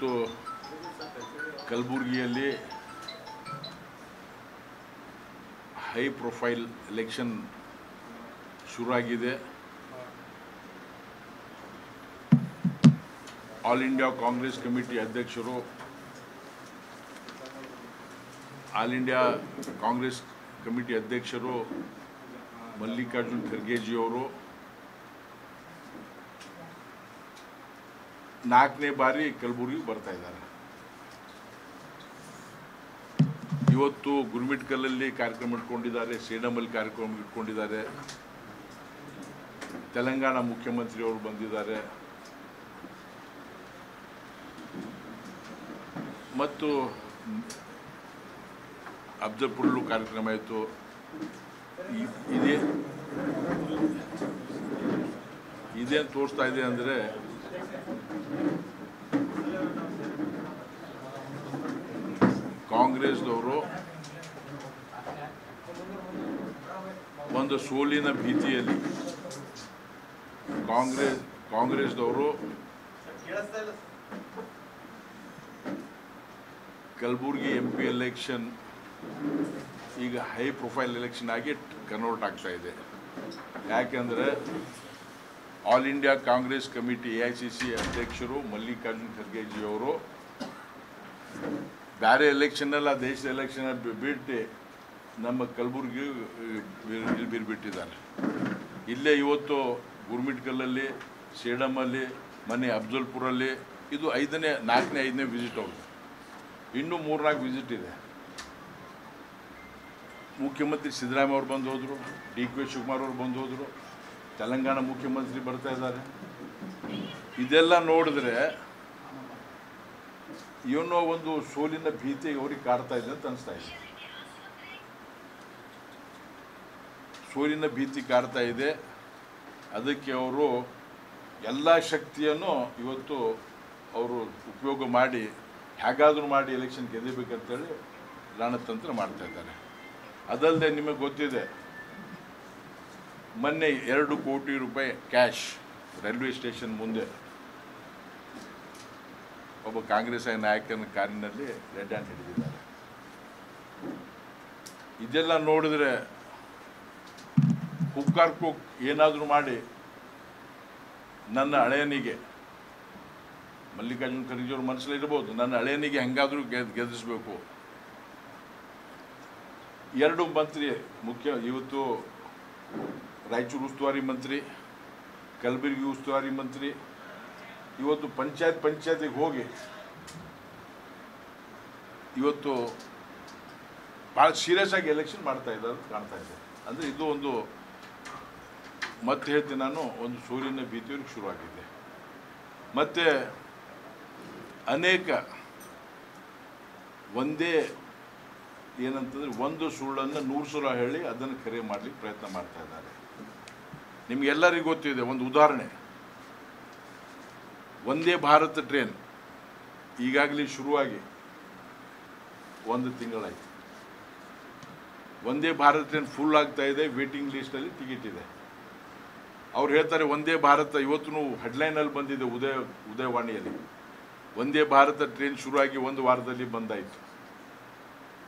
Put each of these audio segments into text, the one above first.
ಇವತ್ತು ಕಲಬುರಗಿಯಲ್ಲಿ high profile election ಶುರುವಾಗಿದೆ. ಆಲ್ ಇಂಡಿಯಾ ಕಾಂಗ್ರೆಸ್ ಕಮಿಟಿ ಅಧ್ಯಕ್ಷರು, ಆಲ್ ಇಂಡಿಯಾ ಕಾಂಗ್ರೆಸ್ ಕಮಿಟಿ ಅಧ್ಯಕ್ಷರು ಮಲ್ಲಿಕಾರ್ಜುನ್ ಖರ್ಗೆಜಿಯವರು 4ನೇ ಬಾರಿ ಕಲಬುರಗಿಗೆ ಬರ್ತಾ ಇದ್ದಾರೆ. ಇವತ್ತು ಗುರುಮಿಟ್ಕಲಲ್ಲಿ ಕಾರ್ಯಕ್ರಮ ಇಟ್ಕೊಂಡಿದ್ದಾರೆ, ಸೇಡಮಲ್ಲಿ ಕಾರ್ಯಕ್ರಮ ಇಟ್ಕೊಂಡಿದ್ದಾರೆ, ತೆಲಂಗಾಣ ಮುಖ್ಯಮಂತ್ರಿಯವರು ಬಂದಿದ್ದಾರೆ ಮತ್ತು ಅಫ್ಜಲ್ಪುರಲ್ಲೂ ಕಾರ್ಯಕ್ರಮ ಆಯಿತು. ಇದೇನು ತೋರಿಸ್ತಾ ಇದೆ ಅಂದರೆ ಕಾಂಗ್ರೆಸ್ದವರು ಒಂದು ಸೋಲಿನ ಭೀತಿಯಲ್ಲಿ ಕಾಂಗ್ರೆಸ್ದವರು ಕಲಬುರಗಿ MP ಎಲೆಕ್ಷನ್ ಈಗ ಹೈ ಪ್ರೊಫೈಲ್ ಎಲೆಕ್ಷನ್ ಆಗಿ ಕನ್ವರ್ಟ್ ಆಗ್ತಾ ಇದೆ. ಯಾಕೆಂದರೆ all India Congress committee AICC ಅಧ್ಯಕ್ಷರು ಮಲ್ಲಿಕಾರ್ಜುನ್ ಖರ್ಗೆಜಿಯವರು ಬೇರೆ ಎಲೆಕ್ಷನ್ನೆಲ್ಲ ದೇಶದ ಎಲೆಕ್ಷನ್ ಬಿಟ್ಟು ನಮ್ಮ ಕಲಬುರಗಿ ಬಿಟ್ಟಿದ್ದಾರೆ. ಇಲ್ಲೇ ಇವತ್ತು ಗುರುಮಿಟ್ಕಲಲ್ಲಿ, ಸೇಡಮಲ್ಲಿ, ಮೊನ್ನೆ ಅಫ್ಜಲ್ಪುರಲ್ಲಿ ಇದು 4ನೇ 5ನೇ ವಿಸಿಟ್ ಅವರು. ಇನ್ನೂ 3-4 ವಿಸಿಟ್ ಇದೆ. ಮುಖ್ಯಮಂತ್ರಿ ಸಿದ್ದರಾಮಯ್ಯ ಅವರು ಬಂದು ಹೋದರು, DK ಶಿವಕುಮಾರ್ ಅವರು ಬಂದು ಹೋದರು, ತೆಲಂಗಾಣ ಮುಖ್ಯಮಂತ್ರಿ ಬರ್ತಾ ಇದ್ದಾರೆ. ಇದೆಲ್ಲ ನೋಡಿದ್ರೆ ಏನೋ ಒಂದು ಸೋಲಿನ ಭೀತಿ ಅವ್ರಿಗೆ ಕಾಡ್ತಾ ಇದೆ ಅಂತ ಅನಿಸ್ತಾ ಇದೆ. ಸೋಲಿನ ಭೀತಿ ಕಾಡ್ತಾ ಇದೆ. ಅದಕ್ಕೆ ಅವರು ಎಲ್ಲ ಶಕ್ತಿಯನ್ನು ಇವತ್ತು ಅವರು ಉಪಯೋಗ ಮಾಡಿ ಹೇಗಾದರೂ ಮಾಡಿ ಎಲೆಕ್ಷನ್ ಗೆಲ್ಲಬೇಕಂತೇಳಿ ರಣತಂತ್ರ ಮಾಡ್ತಾ ಇದ್ದಾರೆ. ಅದಲ್ಲದೆ ನಿಮಗೆ ಗೊತ್ತಿದೆ, ಮೊನ್ನೆ 2 ಕೋಟಿ ರೂಪಾಯಿ ಕ್ಯಾಶ್ ರೈಲ್ವೆ ಸ್ಟೇಷನ್ ಮುಂದೆ ಒಬ್ಬ ಕಾಂಗ್ರೆಸ್ ನಾಯಕನ ಕಾರಿನಲ್ಲಿ ರೆಡ್ ಹ್ಯಾಂಡ್ ಹಿಡಿದಿದ್ದಾರೆ. ಇದೆಲ್ಲ ನೋಡಿದ್ರೆ ಹುಕ್ಕಾರ್ಕು ಏನಾದರೂ ಮಾಡಿ ನನ್ನ ಹಳೆಯನಿಗೆ, ಮಲ್ಲಿಕಾರ್ಜುನ್ ಖರ್ಗೆಜಿಯವ್ರ ಮನಸ್ಸಲ್ಲಿ ಇರ್ಬೋದು, ನನ್ನ ಹಳೆಯನಿಗೆ ಹೆಂಗಾದರೂ ಗೆಲ್ಲಿಸಬೇಕು. 2 ಮಂತ್ರಿ ಮುಖ್ಯ ಇವತ್ತು ರಾಯಚೂರು ಉಸ್ತುವಾರಿ ಮಂತ್ರಿ, ಕಲಬುರಗಿ ಉಸ್ತುವಾರಿ ಮಂತ್ರಿ ಇವತ್ತು ಪಂಚಾಯತಿಗೆ ಹೋಗಿ ಇವತ್ತು ಭಾಳ ಸೀರಿಯಸ್ ಆಗಿ ಎಲೆಕ್ಷನ್ ಮಾಡ್ತಾ ಇದ್ದಾರೆ ಕಾಣ್ತಾ ಇದೆ. ಅಂದರೆ ಇದು ಒಂದು ಮತ್ತೆ ಹೇಳ್ತೀನಿ ನಾನು, ಒಂದು ಸೋಲಿನ ಭೀತಿಯವ್ರಿಗೆ ಶುರುವಾಗಿದೆ. ಮತ್ತು ಅನೇಕ ಒಂದೇ ಏನಂತಂದರೆ ಒಂದು ಸುಳ್ಳನ್ನು 100 ಸಲ ಹೇಳಿ ಅದನ್ನು ಕರೆ ಮಾಡಲಿಕ್ಕೆ ಪ್ರಯತ್ನ ಮಾಡ್ತಾ ಇದ್ದಾರೆ. ನಿಮಗೆಲ್ಲರಿಗೂ ಗೊತ್ತಿದೆ, ಒಂದು ಉದಾಹರಣೆ, ವಂದೇ ಭಾರತ ಟ್ರೈನ್ ಈಗಾಗಲೇ ಶುರುವಾಗಿ 1 ತಿಂಗಳಾಯಿತು. ವಂದೇ ಭಾರತ ಟ್ರೈನ್ ಫುಲ್ ಆಗ್ತಾ ಇದೆ, ವೇಟಿಂಗ್ ಲಿಸ್ಟಲ್ಲಿ ಟಿಕೆಟ್ ಇದೆ. ಅವ್ರು ಹೇಳ್ತಾರೆ ವಂದೇ ಭಾರತ, ಇವತ್ತು ಹೆಡ್ಲೈನಲ್ಲಿ ಬಂದಿದೆ ಉದಯವಾಣಿಯಲ್ಲಿ, ವಂದೇ ಭಾರತ ಟ್ರೈನ್ ಶುರುವಾಗಿ 1 ವಾರದಲ್ಲಿ ಬಂದಾಯಿತು.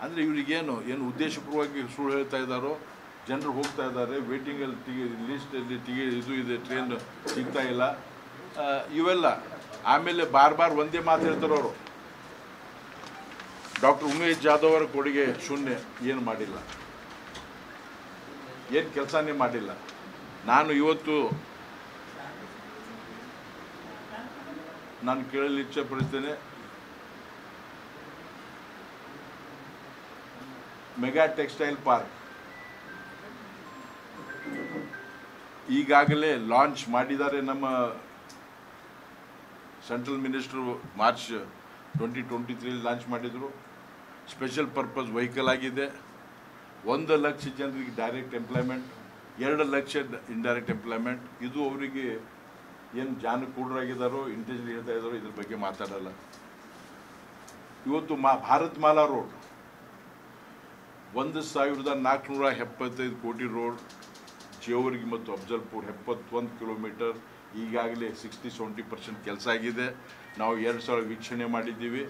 ಅಂದರೆ ಇವರಿಗೇನು ಉದ್ದೇಶಪೂರ್ವವಾಗಿ ಸುಳ್ಳು ಹೇಳ್ತಾ ಇದ್ದಾರೋ, ಜನರು ಹೋಗ್ತಾ ಇದ್ದಾರೆ, ವೇಟಿಂಗಲ್ಲಿ ಲಿಸ್ಟಲ್ಲಿ ಇದು ಇದೆ, ಟ್ರೈನ್ ಸಿಗ್ತಾ ಇಲ್ಲ, ಇವೆಲ್ಲ. ಆಮೇಲೆ ಬಾರ್ ಒಂದೇ ಮಾತು ಹೇಳ್ತಾರವರು, ಡಾಕ್ಟರ್ ಉಮೇಶ್ ಜಾಧವ್ ಅವರ ಕೊಡುಗೆ ಶೂನ್ಯ, ಏನು ಮಾಡಿಲ್ಲ, ಏನು ಕೆಲಸನೇ ಮಾಡಿಲ್ಲ. ನಾನು ಇವತ್ತು ಕೇಳಲು ಇಚ್ಛೆಪಡ್ತೇನೆ, ಮೆಗಾ ಟೆಕ್ಸ್ಟೈಲ್ ಪಾರ್ಕ್ ಈಗಾಗಲೇ ಲಾಂಚ್ ಮಾಡಿದ್ದಾರೆ. ನಮ್ಮ ಸೆಂಟ್ರಲ್ ಮಿನಿಸ್ಟ್ರು ಮಾರ್ಚ್ 2023 ಲಾಂಚ್ ಮಾಡಿದರು. ಸ್ಪೆಷಲ್ ಪರ್ಪಸ್ ವೆಹಿಕಲ್ ಆಗಿದೆ. 1 ಲಕ್ಷ ಜನರಿಗೆ direct employment, 2 lakh indirect employment. ಇದು ಅವರಿಗೆ ಏನು ಜಾನಕೂಡರಾಗಿದ್ದಾರೋ, ಇಂಟೆಲಿಜೆಂಟ್ ಹೇಳ್ತಾ ಇದ್ದಾರೋ ಇದ್ರ ಬಗ್ಗೆ ಮಾತಾಡಲ್ಲ. ಇವತ್ತು ಭಾರತ್ ಮಾಲಾ ರೋಡ್ 1475 ಕೋಟಿ ರೋಡ್, ಜೇವರ್ಗಿ ಮತ್ತು ಅಫ್ಜಲ್ಪುರ್ 71 ಕಿಲೋಮೀಟರ್ ಈಗಾಗಲೇ 60-70% ಕೆಲಸ ಆಗಿದೆ. ನಾವು 2 ಸಲ ವೀಕ್ಷಣೆ ಮಾಡಿದ್ದೀವಿ.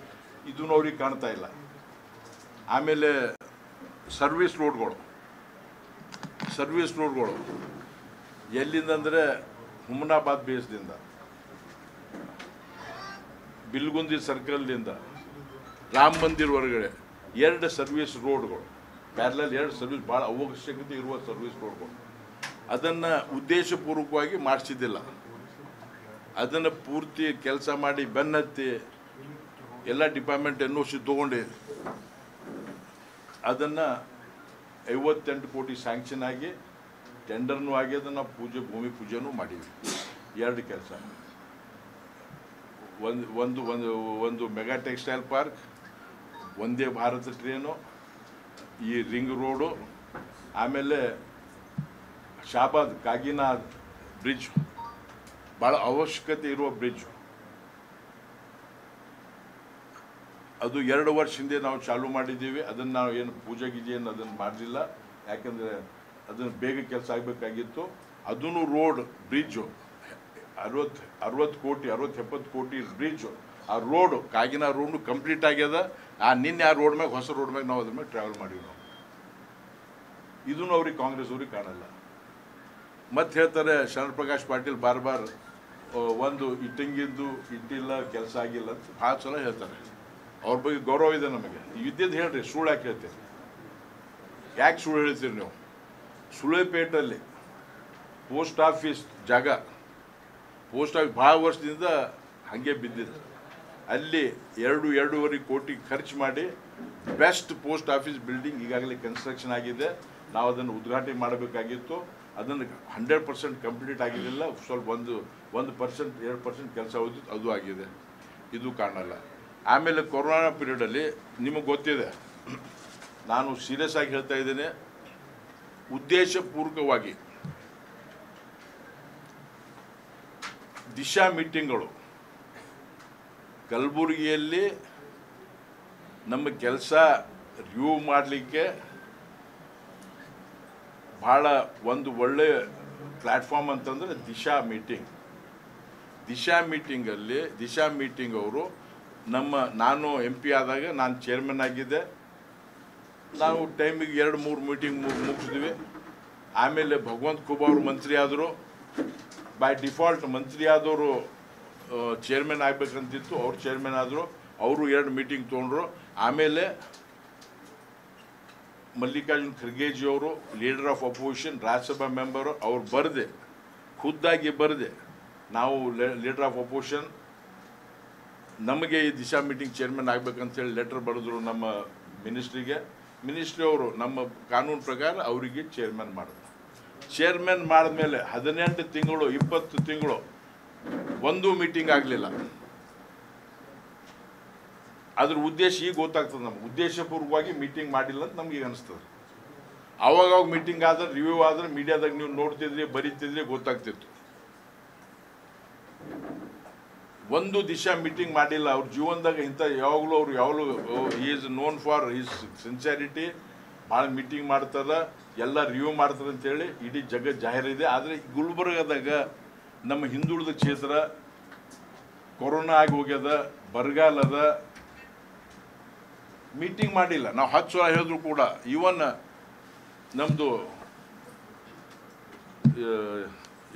ಇದೂ ಅವ್ರಿಗೆ ಕಾಣ್ತಾ ಇಲ್ಲ. ಆಮೇಲೆ ಸರ್ವಿಸ್ ರೋಡ್ಗಳು ಎಲ್ಲಿಂದ ಅಂದರೆ ಹುಮನಾಬಾದ್ ಬೇಸ್ದಿಂದ ಬಿಲ್ಗುಂದಿ ಸರ್ಕಲ್ನಿಂದ ರಾಮ ಮಂದಿರ ಹೊರಗಡೆ 2 ಸರ್ವಿಸ್ ರೋಡ್ಗಳು ಪ್ಯಾರಲಲ್ 2 ಸರ್ವಿಸ್ ಭಾಳ ಅವಶ್ಯಕತೆ ಇರುವ ಸರ್ವಿಸ್ ರೋಡ್ಗಳು ಅದನ್ನು ಉದ್ದೇಶಪೂರ್ವಕವಾಗಿ ಮಾಡಿಸಿದ್ದಿಲ್ಲ. ಅದನ್ನು ಪೂರ್ತಿ ಕೆಲಸ ಮಾಡಿ ಬೆನ್ನತ್ತಿ ಎಲ್ಲ ಡಿಪಾರ್ಟ್ಮೆಂಟ್ NOC ತೊಗೊಂಡು ಅದನ್ನು 58 ಕೋಟಿ ಸ್ಯಾಂಕ್ಷನ್ ಆಗಿ ಟೆಂಡರ್ನೂ ಆಗ್ಯದ. ನಾವು ಭೂಮಿ ಪೂಜೆನೂ ಮಾಡೀವಿ. 2 ಕೆಲಸ, ಒಂದು ಮೆಗಾ ಟೆಕ್ಸ್ಟೈಲ್ ಪಾರ್ಕ್, ಒಂದೇ ಭಾರತ ಟ್ರೇನು, ಈ ರಿಂಗ್ ರೋಡು, ಆಮೇಲೆ ಶಾಬಾದ್ ಕಾಗಿನಾಥ್ ಬ್ರಿಡ್ಜ್ ಭಾಳ ಅವಶ್ಯಕತೆ ಇರುವ ಬ್ರಿಡ್ಜ್. ಅದು 2 ವರ್ಷ ಹಿಂದೆ ನಾವು ಚಾಲೂ ಮಾಡಿದ್ದೀವಿ. ಅದನ್ನು ನಾವು ಏನು ಪೂಜೆ ಗೀಜೆಯನ್ನು ಅದನ್ನು ಮಾಡಲಿಲ್ಲ, ಯಾಕಂದರೆ ಅದನ್ನು ಬೇಗ ಕೆಲಸ ಆಗಬೇಕಾಗಿತ್ತು. ಅದೂ ರೋಡ್ ಬ್ರಿಡ್ಜು 60-70 ಕೋಟಿ ಬ್ರಿಡ್ಜು. ಆ ರೋಡು ಕಾಗಿನ ರೋಡು ಕಂಪ್ಲೀಟ್ ಆಗ್ಯದ. ನಿನ್ನೆ ಆ ರೋಡ್ ಮ್ಯಾಗ ಹೊಸ ರೋಡ್ ಮ್ಯಾಗ ನಾವು ಅದ್ರ ಮ್ಯಾಗ ಟ್ರಾವೆಲ್ ಮಾಡೀವಿ ನಾವು. ಇದೂ ಅವ್ರಿಗೆ ಕಾಂಗ್ರೆಸ್ ಅವ್ರಿಗೆ ಕಾಣಲ್ಲ. ಮತ್ತೆ ಹೇಳ್ತಾರೆ ಶರಣ್ ಪ್ರಕಾಶ್ ಪಾಟೀಲ್ ಬಾರ್ ಒಂದು ಇಟ್ಟಂಗಿದ್ದು ಇಟ್ಟಿಲ್ಲ, ಕೆಲಸ ಆಗಿಲ್ಲ ಅಂತ ಭಾಳ ಸಲ ಹೇಳ್ತಾರೆ. ಅವ್ರ ಬಗ್ಗೆ ಗೌರವ ಇದೆ ನಮಗೆ. ಇದ್ದಿದ್ದು ಹೇಳ್ರಿ, ಸುಳ್ಳು ಯಾಕೆ ಹೇಳ್ತೀರಿ? ಯಾಕೆ ಸುಳ್ಳು ಹೇಳ್ತೀರಿ ನೀವು? ಸುಳೇಪೇಟಲ್ಲಿ ಪೋಸ್ಟ್ ಆಫೀಸ್ ಜಾಗ, ಪೋಸ್ಟ್ ಆಫೀಸ್ ಭಾಳ ವರ್ಷದಿಂದ ಹಾಗೆ ಬಿದ್ದಿದೆ. ಅಲ್ಲಿ 2-2.5 ಕೋಟಿ ಖರ್ಚು ಮಾಡಿ ಬೆಸ್ಟ್ ಪೋಸ್ಟ್ ಆಫೀಸ್ ಬಿಲ್ಡಿಂಗ್ ಈಗಾಗಲೇ ಕನ್ಸ್ಟ್ರಕ್ಷನ್ ಆಗಿದೆ. ನಾವು ಅದನ್ನು ಉದ್ಘಾಟನೆ ಮಾಡಬೇಕಾಗಿತ್ತು. ಅದನ್ನು 100% ಕಂಪ್ಲೀಟ್ ಆಗಿರಲಿಲ್ಲ. ಸ್ವಲ್ಪ 1% 2% ಕೆಲಸ ಹೋಗಿತ್ತು, ಅದು ಆಗಿದೆ. ಇದು ಕಾಣಲ್ಲ. ಆಮೇಲೆ ಕೊರೋನಾ ಪೀರಿಯಡಲ್ಲಿ ನಿಮಗೆ ಗೊತ್ತಿದೆ, ನಾನು ಸೀರಿಯಸ್ ಆಗಿ ಹೇಳ್ತಾ ಇದ್ದೇನೆ, ಉದ್ದೇಶಪೂರ್ವಕವಾಗಿ ದಿಶಾ ಮೀಟಿಂಗ್ಗಳು ಕಲಬುರಗಿಯಲ್ಲಿ ನಮ್ಮ ಕೆಲಸ ರಿವ್ಯೂ ಮಾಡಲಿಕ್ಕೆ ಭಾಳ ಒಂದು ಒಳ್ಳೆಯ ಪ್ಲ್ಯಾಟ್ಫಾರ್ಮ್ ಅಂತಂದರೆ ದಿಶಾ ಮೀಟಿಂಗ್ ಅವರು ನಾನು MP ಆದಾಗ ನಾನು ಚೇರ್ಮನ್ ಆಗಿದ್ದೆ. ನಾವು ಟೈಮಿಗೆ 2-3 ಮೀಟಿಂಗ್ ಮುಗಿಸಿದ್ವಿ. ಆಮೇಲೆ ಭಗವಂತ ಖೂಬಾ ಅವರು ಮಂತ್ರಿ ಆದರು. ಬೈ ಡಿಫಾಲ್ಟ್ ಮಂತ್ರಿ ಆದವರು ಚೇರ್ಮನ್ ಆಗಬೇಕಂತಿತ್ತು. ಅವ್ರು ಚೇರ್ಮನ್ ಆದರು. ಅವರು 2 ಮೀಟಿಂಗ್ ತೊಗೊಂಡ್ರು. ಆಮೇಲೆ ಮಲ್ಲಿಕಾರ್ಜುನ್ ಖರ್ಗೆಜಿ ಅವರು leader of opposition, Rajya Sabha member, ಅವ್ರು ಖುದ್ದಾಗಿ ಬರೆದೆ ನಾವು ಲೀಡರ್ ಆಫ್ ಅಪೋಸಿಷನ್ ನಮಗೆ ಈ ದಿಶಾ ಮೀಟಿಂಗ್ ಚೇರ್ಮನ್ ಆಗಬೇಕಂತೇಳಿ ಲೆಟರ್ ಬರೆದ್ರು ನಮ್ಮ ಮಿನಿಸ್ಟ್ರಿಗೆ. ಮಿನಿಸ್ಟ್ರಿ ಅವರು ನಮ್ಮ ಕಾನೂನು ಪ್ರಕಾರ ಅವರಿಗೆ ಚೇರ್ಮನ್ ಮಾಡಿದ್ರು. ಚೇರ್ಮನ್ ಮಾಡಿದ್ಮೇಲೆ 18 ತಿಂಗಳು 20 ತಿಂಗಳು ಒಂದು ಮೀಟಿಂಗ್ ಆಗಲಿಲ್ಲ. ಅದ್ರ ಉದ್ದೇಶ ಈಗ ಗೊತ್ತಾಗ್ತದೆ ನಮ್ಗೆ. ಉದ್ದೇಶಪೂರ್ವಕವಾಗಿ ಮೀಟಿಂಗ್ ಮಾಡಿಲ್ಲ ಅಂತ ನಮ್ಗೆ ಈಗ ಅನಿಸ್ತದೆ. ಆವಾಗ ಮೀಟಿಂಗ್ ಆದ್ರೆ, ರಿವ್ಯೂ ಆದ್ರೆ ಮೀಡಿಯಾದಾಗ ನೀವು ನೋಡ್ತಿದ್ರಿ, ಬರೀತಿದ್ರಿ, ಗೊತ್ತಾಗ್ತಿತ್ತು. ಒಂದು ದಿಶಾ ಮೀಟಿಂಗ್ ಮಾಡಿಲ್ಲ ಅವ್ರ ಜೀವನದಾಗ. ಯಾವಾಗಲೂ is known for his sincerity. ಭಾಳ ಮೀಟಿಂಗ್ ಮಾಡ್ತಾರೆ, ಎಲ್ಲ ರಿವ್ಯೂ ಮಾಡ್ತಾರೆ ಅಂತೇಳಿ ಇಡೀ ಜಗತ್ತು ಜಾಹೀರಿದೆ. ಆದರೆ ಗುಲ್ಬರ್ಗದಾಗ ನಮ್ಮ ಹಿಂದುಳಿದ ಕ್ಷೇತ್ರ ಕೊರೋನಾ ಆಗಿ ಹೋಗ್ಯದ, ಬರಗಾಲ ಅದ, ಮೀಟಿಂಗ್ ಮಾಡಿಲ್ಲ. ನಾವು 10 ಸಲ ಹೇಳಿದ್ರು ಕೂಡ, ಈವನ್ ನಮ್ಮದು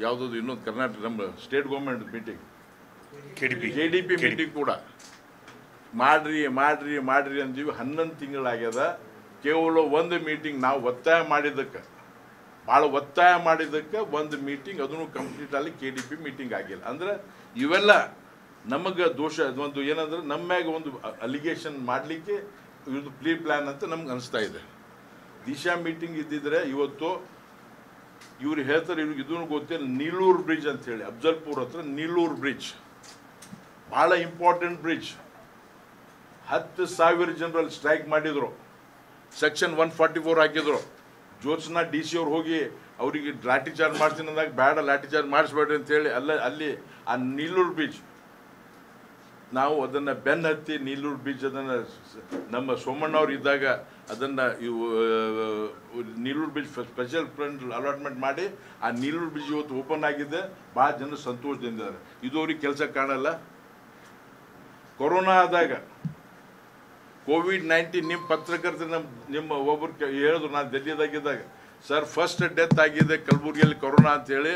ಯಾವುದದು ಇನ್ನೊಂದು ಕರ್ನಾಟಕ ನಮ್ಮ state government meeting KDP meeting ಕೂಡ ಮಾಡ್ರಿ ಅಂತೀವಿ. 11 ತಿಂಗಳಾಗ್ಯದ. ಕೇವಲ ಒಂದು ಮೀಟಿಂಗ್ ನಾವು ಭಾಳ ಒತ್ತಾಯ ಮಾಡಿದ್ದಕ್ಕೆ ಒಂದು ಮೀಟಿಂಗ್ ಅದನ್ನು ಕಂಪ್ಲೀಟ್ ಆಗಿ KDP ಮೀಟಿಂಗ್ ಆಗಿಲ್ಲ. ಅಂದ್ರೆ ಇವೆಲ್ಲ ನಮಗೆ ದೋಷ. ಒಂದು ಏನಂದ್ರೆ ನಮ್ಮ ಮ್ಯಾಗ ಒಂದು ಅಲಿಗೇಷನ್ ಮಾಡಲಿಕ್ಕೆ ಇವ್ರದ್ದು ಪ್ಲಾನ್ ಅಂತ ನಮ್ಗೆ ಅನಿಸ್ತಾ ಇದೆ. ದಿಶಾ ಮೀಟಿಂಗ್ ಇದ್ದಿದ್ರೆ ಇವತ್ತು ಇವ್ರು ಹೇಳ್ತಾರೆ, ಇವ್ರಿಗೆ ಇದೂ ಗೊತ್ತಿಲ್ಲ, ನೀಲೂರು ಬ್ರಿಡ್ಜ್ ಅಂತೇಳಿ ಅಫ್ಜಲ್ಪುರ್ ಹತ್ರ ನೀಲೂರು ಬ್ರಿಡ್ಜ್ ಭಾಳ ಇಂಪಾರ್ಟೆಂಟ್ ಬ್ರಿಡ್ಜ್. 10,000 ಜನರಲ್ಲಿ ಸ್ಟ್ರೈಕ್ ಮಾಡಿದರು. ಸೆಕ್ಷನ್ 144 ಹಾಕಿದ್ರು. ಜೋತ್ಸ್ನಾ DC ಅವ್ರು ಹೋಗಿ ಅವರಿಗೆ ಲಾಠಿ ಚಾರ್ಜ್ ಮಾಡ್ತೀನಿ ಅಂದಾಗ ಬೇಡ, ಲಾಠಿ ಚಾರ್ಜ್ ಮಾಡಿಸ್ಬೇಡ್ರಿ ಅಂತೇಳಿ ಅಲ್ಲಿ ಆ ನೀಲೂರು ಬ್ರಿಡ್ಜ್ ನಾವು ಅದನ್ನು ಹತ್ತಿ ನೀಲೂರು ಬ್ರಿಡ್ಜ್ ಅದನ್ನು ನಮ್ಮ ಸೋಮಣ್ಣವ್ರು ಇದ್ದಾಗ ಅದನ್ನು Neelur bridge special fund allotment ಮಾಡಿ ಆ ನೀಲೂರು ಬ್ರಿಡ್ಜ್ ಇವತ್ತು ಓಪನ್ ಆಗಿದೆ. ಭಾಳ ಜನ ಸಂತೋಷದಿಂದಿದ್ದಾರೆ. ಇದು ಅವ್ರಿಗೆ ಕೆಲಸ ಕಾಣಲ್ಲ. ಕೊರೋನಾ ಆದಾಗ ಕೋವಿಡ್-19 ನಿಮ್ಮ ಪತ್ರಕರ್ತ ನಿಮ್ಮ ಒಬ್ಬರು ಹೇಳಿದ್ರು, ನಾನು ಡೆಲ್ಲಿದಾಗಿದ್ದಾಗ, ಸರ್ ಫಸ್ಟ್ ಡೆತ್ ಆಗಿದೆ ಕಲಬುರಗಿಯಲ್ಲಿ ಕೊರೋನಾ ಅಂತೇಳಿ.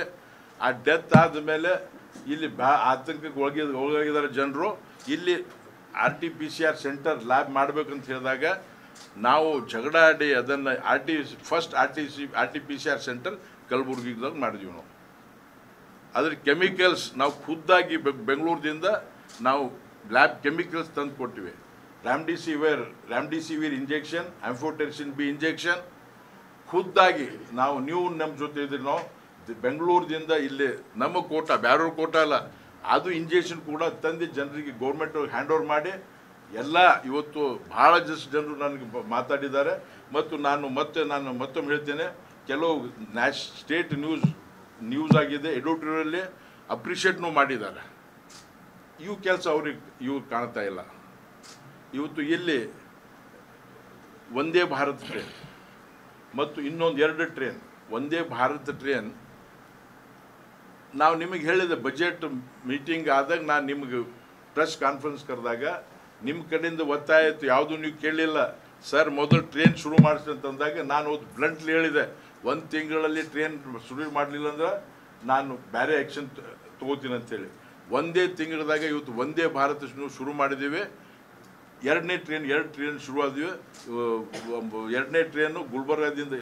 ಆ ಡೆತ್ ಆದಮೇಲೆ ಇಲ್ಲಿ ಆತಂಕಕ್ಕೆ ಒಳಗಾಗಿದ್ದಾರೆ ಜನರು. ಇಲ್ಲಿ RT-PCR ಸೆಂಟರ್ ಲ್ಯಾಬ್ ಮಾಡಬೇಕಂತ ಹೇಳಿದಾಗ ನಾವು ಜಗಳ ಆಡಿ ಅದನ್ನು ಫಸ್ಟ್ RT-PCR ಸೆಂಟರ್ ಕಲಬುರಗಿದಾಗ ಮಾಡಿದ್ವಿ ನಾವು. ಅದ್ರ ಕೆಮಿಕಲ್ಸ್ ನಾವು ಖುದ್ದಾಗಿ ಬೆಂಗಳೂರಿನಿಂದ ನಾವು ಲ್ಯಾಬ್ ಕೆಮಿಕಲ್ಸ್ ತಂದು ಕೊಟ್ಟಿವಿ. ರ್ಯಾಮ್ಡಿಸಿವಿರ್ ಇಂಜೆಕ್ಷನ್, ಆಂಫೋಟೆರಿಸಿನ್ B ಇಂಜೆಕ್ಷನ್ ಖುದ್ದಾಗಿ ನೀವು ನಮ್ಮ ಜೊತೆ ಇದ್ರಿ. ನಾವು ಬೆಂಗಳೂರಿನಿಂದ ಇಲ್ಲಿ ನಮ್ಮ ಕೋಟ, ಬ್ಯಾರೂರು ಕೋಟ ಅಲ್ಲ, ಅದು ಇಂಜೆಕ್ಷನ್ ಕೂಡ ತಂದು ಜನರಿಗೆ ಗೌರ್ಮೆಂಟ್ ಹ್ಯಾಂಡ್ ಓವರ್ ಮಾಡಿ ಎಲ್ಲ. ಇವತ್ತು ಭಾಳ ಜನರು ನನಗೆ ಮಾತಾಡಿದ್ದಾರೆ. ಮತ್ತು ನಾನು ಮತ್ತೊಮ್ಮೆ ಹೇಳ್ತೇನೆ, ಕೆಲವು ಸ್ಟೇಟ್ ನ್ಯೂಸ್ ಆಗಿದೆ, ಎಡಿಟೋರಿಯಲ್ಲೇ ಅಪ್ರಿಷಿಯೇಟ್ನೂ ಮಾಡಿದ್ದಾರೆ. ಇವು ಕೆಲಸ ಇವು ಕಾಣ್ತಾ ಇಲ್ಲ. ಇವತ್ತು ಇಲ್ಲಿ ವಂದೇ ಭಾರತ್ ಟ್ರೈನ್ ಮತ್ತು ಇನ್ನೊಂದು 2 ಟ್ರೈನ್, ವಂದೇ ಭಾರತ್ ಟ್ರೈನ್ ನಾವು ನಿಮಗೆ ಹೇಳಿದೆ. ಬಜೆಟ್ ಮೀಟಿಂಗ್ ಆದಾಗ ನಾನು ನಿಮಗೆ ಪ್ರೆಸ್ ಕಾನ್ಫರೆನ್ಸ್ ಕರೆದಾಗ ನಿಮ್ಮ ಕಡೆಯಿಂದ ಒತ್ತಾಯ ಇತ್ತು, ಯಾವುದೂ ನೀವು ಕೇಳಲಿಲ್ಲ. ಸರ್ ಮೊದಲು ಟ್ರೈನ್ ಶುರು ಮಾಡಿಸಿ ಅಂತಂದಾಗ ನಾನು ಬ್ಲಂಟ್ಲಿ ಹೇಳಿದೆ, 1 ತಿಂಗಳಲ್ಲಿ ಟ್ರೈನ್ ಶುರು ಮಾಡಲಿಲ್ಲ ಅಂದ್ರೆ ನಾನು ಬೇರೆ ಆ್ಯಕ್ಷನ್ ತೊಗೋತೀನಿ ಅಂತೇಳಿ. 1 ತಿಂಗಳದಾಗ ಇವತ್ತು ವಂದೇ ಭಾರತ್ ಶುರು ಮಾಡಿದ್ದೀವಿ. 2ನೇ ಟ್ರೈನ್ ಶುರು ಆದ್ವಿ. 2ನೇ ಟ್ರೈನು ಗುಲ್ಬರ್ಗಾದಿಂದ